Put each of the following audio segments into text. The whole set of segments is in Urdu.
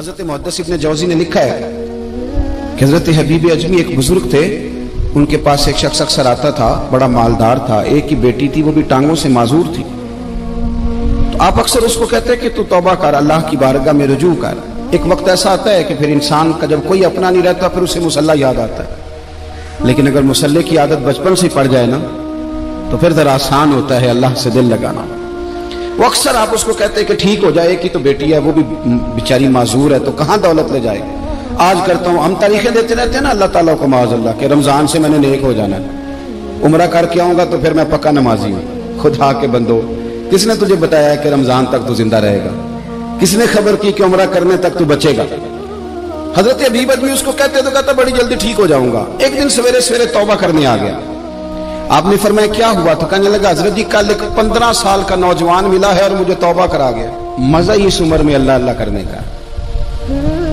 حضرت محدث ابن جوزی نے لکھا ہے کہ حضرت حبیب اجمی ایک بزرگ تھے، ان کے پاس ایک شخص اکثر آتا تھا، بڑا مالدار تھا، ایک ہی بیٹی تھی، وہ بھی ٹانگوں سے معذور تھی۔ تو آپ اکثر اس کو کہتے کہ تو توبہ کر، اللہ کی بارگاہ میں رجوع کر۔ ایک وقت ایسا آتا ہے کہ پھر انسان کا جب کوئی اپنا نہیں رہتا پھر اسے مصلی یاد آتا ہے، لیکن اگر مصلی کی عادت بچپن سے پڑ جائے نا تو پھر ذرا آسان ہوتا ہے اللہ سے دل لگانا۔ وہ اکثر آپ اس کو کہتے کہ ٹھیک ہو جائے، کہ تو بیٹی ہے، وہ بھی بیچاری معذور ہے، تو کہاں دولت لے جائے۔ آج کرتا ہوں، ہم تاریخیں دیتے رہتے ہیں نا اللہ تعالیٰ کو معاذ اللہ کہ رمضان سے میں نے نیک ہو جانا ہے، عمرہ کر کے آؤں گا تو پھر میں پکا نمازی ہوں۔ خدا کے بندو، کس نے تجھے بتایا ہے کہ رمضان تک تو زندہ رہے گا؟ کس نے خبر کی کہ عمرہ کرنے تک تو بچے گا؟ حضرت حبیب اجمی اس کو کہتے تو کہتا بڑی جلدی ٹھیک ہو جاؤں گا۔ ایک دن سویرے سویرے توبہ کرنے آ گیا۔ آپ نے فرمایا کیا ہوا؟ تو کہنے لگا حضرت جی کل ایک 15 سال کا نوجوان ملا ہے اور مجھے توبہ کرا گیا۔ مزہ ہی اس عمر میں اللہ اللہ کرنے کا،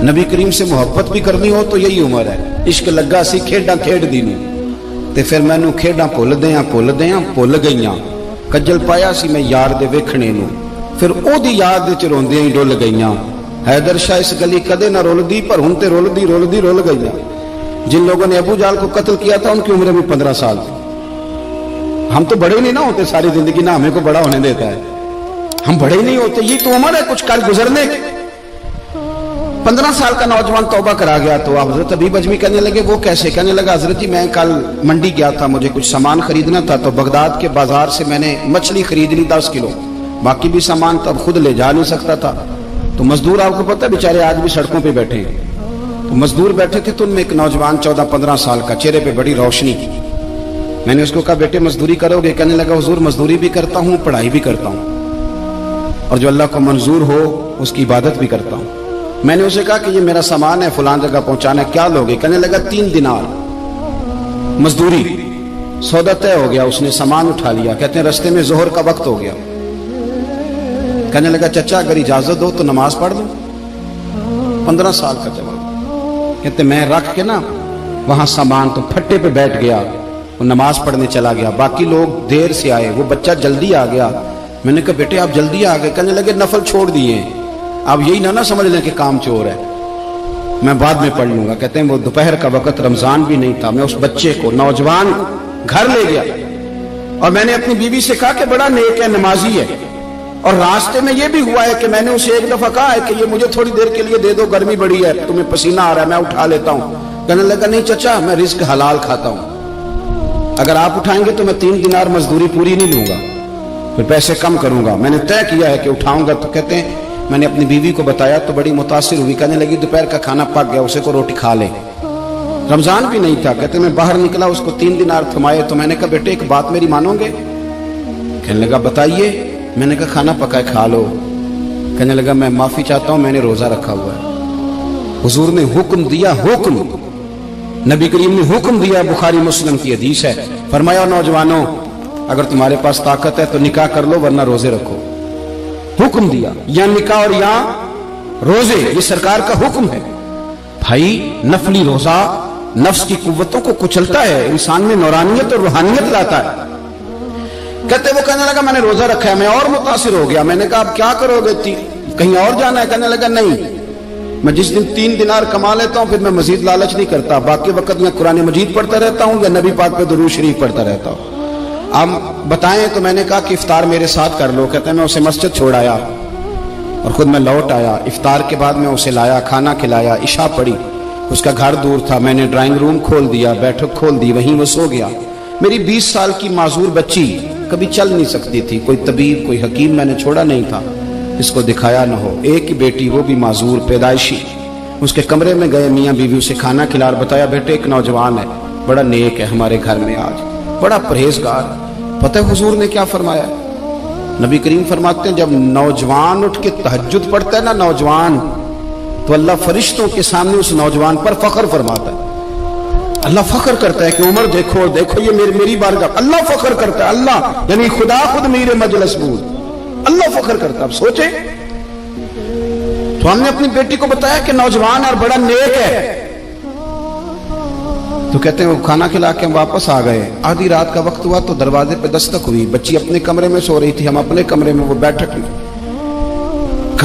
نبی کریم سے محبت بھی کرنی ہو تو یہی عمر ہے۔ عشق لگا سی کھیڈاں کھیڈ دی نوں تے پھر مینوں کھیڈاں بھل گئیاں، کجل پایا سی میں یار دے ویکھنے نوں، پھر او دی یاد وچ روندیاں ہی ڈل گئیاں۔ حیدر شاہ اس گلی کدے نہ رولدی پر ہن تے رولدی رول گئیاں۔ جن لوگوں نے ابو جہل کو قتل کیا تھا ان کی عمر بھی 15 سال تھی۔ ہم تو بڑے نہیں نہ ہوتے ساری زندگی، نہ ہمیں کو بڑا ہونے دیتا ہے، ہم بڑے نہیں ہوتے، یہ تو عمر ہے کچھ کر گزرنے کی۔ 15 سال کا نوجوان توبہ کرا گیا تو آپ حضرت حبیب اجمی کہنے لگے وہ کیسے؟ کہنے لگا حضرت جی میں کل منڈی گیا تھا، مجھے کچھ سامان خریدنا تھا، تو بغداد کے بازار سے میں نے مچھلی خرید لی 10 کلو، باقی بھی سامان تب خود لے جا نہیں سکتا تھا۔ تو مزدور آپ کو پتہ ہے بیچارے آج بھی سڑکوں پہ بیٹھے ہیں، تو مزدور بیٹھے تھے تو ان میں ایک نوجوان 14-15 سال کا، چہرے پہ بڑی روشنی کی۔ میں نے اس کو کہا بیٹے مزدوری کرو گے؟ کہنے لگا حضور مزدوری بھی کرتا ہوں، پڑھائی بھی کرتا ہوں، اور جو اللہ کو منظور ہو اس کی عبادت بھی کرتا ہوں۔ میں نے اسے کہا کہ یہ میرا سامان ہے فلان جگہ پہنچانا ہے، کیا لوگے؟ کہنے لگا 3 دینار مزدوری۔ سودا طے ہو گیا، اس نے سامان اٹھا لیا۔ کہتے ہیں رستے میں ظہر کا وقت ہو گیا، کہنے لگا چچا اگر اجازت ہو تو نماز پڑھ دوں۔ 15 سال کا جواب۔ کہتے میں رکھ کے نا وہاں سامان تو پھٹے پہ بیٹھ گیا، وہ نماز پڑھنے چلا گیا۔ باقی لوگ دیر سے آئے، وہ بچہ جلدی آ گیا۔ میں نے کہا بیٹے آپ جلدی آ گئے؟ کہنے لگے نفل چھوڑ دیے، آپ یہی نہ سمجھ لیں کہ کام چور ہے، میں بعد میں پڑھ لوں گا۔ کہتے ہیں وہ دوپہر کا وقت، رمضان بھی نہیں تھا، میں اس بچے کو نوجوان گھر لے گیا اور میں نے اپنی بیوی سے کہا کہ بڑا نیک ہے، نمازی ہے، اور راستے میں یہ بھی ہوا ہے کہ میں نے اسے ایک دفعہ کہا ہے کہ یہ مجھے تھوڑی دیر کے لیے دے دو، گرمی بڑی ہے، تمہیں پسینہ آ رہا ہے، میں اٹھا لیتا ہوں۔ کہنے لگا نہیں چچا میں رزق حلال کھاتا ہوں، اگر آپ اٹھائیں گے تو میں 3 دینار مزدوری پوری نہیں لوں گا، پھر پیسے کم کروں گا، میں نے طے کیا ہے کہ اٹھاؤں گا۔ تو کہتے ہیں میں نے اپنی بیوی کو بتایا تو بڑی متاثر ہوئی، کہنے لگی دوپہر کا کھانا پک گیا، اسے کو روٹی کھا لے، رمضان بھی نہیں تھا۔ کہتے میں باہر نکلا، اس کو 3 دینار تھمائے، تو میں نے کہا بیٹے ایک بات میری مانو گے؟ کہنے لگا بتائیے۔ میں نے کہا کھانا پکائے کھا لو۔ کہنے لگا میں معافی چاہتا ہوں، میں نے روزہ رکھا ہوا ہے۔ حضور نے حکم دیا، حکم نبی کریم نے حکم دیا، بخاری مسلم کی حدیث ہے، فرمایا نوجوانوں اگر تمہارے پاس طاقت ہے تو نکاح کر لو ورنہ روزے رکھو۔ حکم دیا، یا نکاح اور یا روزے، یہ سرکار کا حکم ہے۔ بھائی نفلی روزہ نفس کی قوتوں کو کچلتا ہے، انسان میں نورانیت اور روحانیت لاتا ہے۔ کہتے وہ کہنے لگا میں نے روزہ رکھا ہے، میں اور متاثر ہو گیا۔ میں نے کہا اب کیا کرو گے؟ کہیں اور جانا ہے؟ کہنے لگا نہیں، میں جس دن 3 دینار کما لیتا ہوں پھر میں مزید لالچ نہیں کرتا، باقی وقت میں قرآن مجید پڑھتا رہتا ہوں یا نبی پاک پہ درود شریف پڑھتا رہتا ہوں۔ آپ بتائیں تو میں نے کہا کہ افطار میرے ساتھ کر لو۔ کہتے ہیں میں اسے مسجد چھوڑ آیا اور خود میں لوٹ آیا۔ افطار کے بعد میں اسے لایا، کھانا کھلایا، عشاء پڑھی، اس کا گھر دور تھا، میں نے ڈرائنگ روم کھول دیا، بیٹھک کھول دی، وہیں وہ سو گیا۔ میری 20 سال کی معذور بچی کبھی چل نہیں سکتی تھی، کوئی طبیب کوئی حکیم میں نے چھوڑا نہیں تھا اس کو دکھایا نہ ہو۔ ایک ہی بیٹی، وہ بھی معذور پیدائشی، اس کے کمرے میں گئے، میاں بیوی اسے کھانا کھلا اور بتایا بیٹے ایک نوجوان ہے، بڑا نیک ہے ہمارے گھر میں، آج بڑا پرہیزگار۔ پتہ ہے حضور نے کیا فرمایا؟ نبی کریم فرماتے ہیں جب نوجوان اٹھ کے تہجد پڑھتا ہے نا نوجوان، تو اللہ فرشتوں کے سامنے اس نوجوان پر فخر فرماتا ہے۔ اللہ فخر کرتا ہے کہ عمر دیکھو دیکھو یہ میری بارگاہ، اللہ فخر کرتا ہے، اللہ یعنی خدا خود میر مجلس بود، اللہ فخر کرتا ہے۔ اب سوچے تو ہم نے اپنی بیٹی کو بتایا کہ نوجوان اور بڑا نیک ہے، تو کہتے ہیں وہ کھانا کھلا کے ہم واپس آ گئے۔ آدھی رات کا وقت ہوا تو دروازے پہ دستک ہوئی، بچی اپنے کمرے میں سو رہی تھی، ہم اپنے کمرے میں، وہ بیٹھک میں۔